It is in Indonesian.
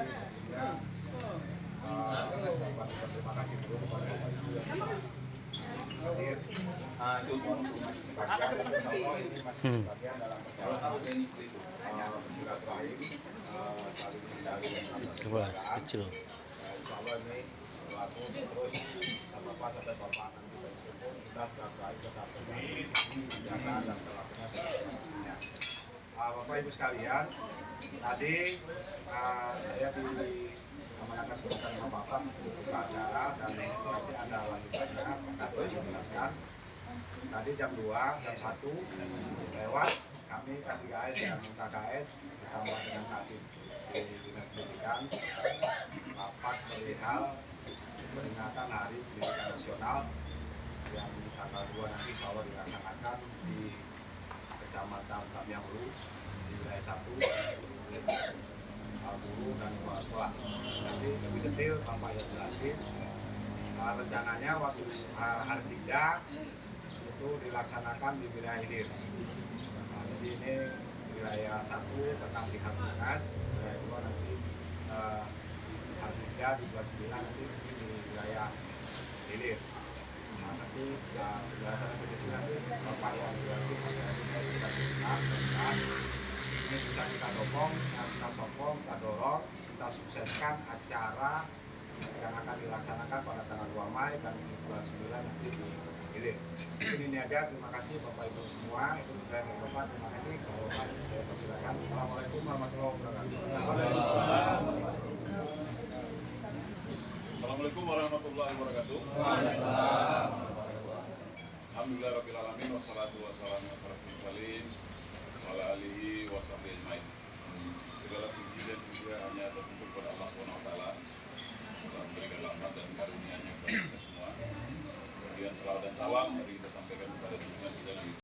sebelumnya terima kasih dulu kepada Bapak Ibu yang hadir. Masih sebagian dalam perjalanan silaturahim saling menjalin kecil. Insya Allah ini berlaku terus sampai Bapak nanti meskipun kita silaturahim tetap menjaga dan terlakunya sebenarnya. Bapak Ibu sekalian, tadi saya amanahkan sebagai Bapak buka acara dan nanti ada lanjutannya Pak menjelaskan. Tadi jam 2, jam 1 lewat kami K3S dan KKS ditambah dengan Kadin di Dinas Pendidikan rapat perihal peringatan Hari Pendidikan Nasional yang tanggal 2 nanti insya Allah dilaksanakan di Kecamatan Tamiang Hulu di wilayah 1 guru dan kepala sekolah. Nanti lebih detail Bapak yang jelasin. Rencananya waktu hari 3 itu dilaksanakan di wilayah hilir. Jadi ini wilayah 1 tentang tingkat dinas, wilayah 2 nanti hari 3 di 29 nanti di wilayah hilir. Nanti penjelasan lebih detail nanti Bapak yang jelasin saya bisa kita ini bisa kita dukung, kita sokong, kita dorong, kita sukseskan acara yang akan dilaksanakan pada tanggal 2 Mei dan 29 nanti di hilir. Ini aja, terima kasih Bapak Ibu semua. Itu saya dari Bapak, terima kasih. Kalau Bapak saya persilakan. Assalamualaikum warahmatullahi wabarakatuh. Assalamualaikum warahmatullahi wabarakatuh. Alhamdulillah rabbil alamin wassalatu wassalamu ala rasulillah ala alihi wa sahbihi ajmain. Segala puji dan puja hanya terkumpul pada Allah Subhanahu wa taala. Allah memberikan rahmat dan karunia-Nya kepada kita semua. Kemudian salawat dan salam mari kita sampaikan kepada junjungan kita Nabi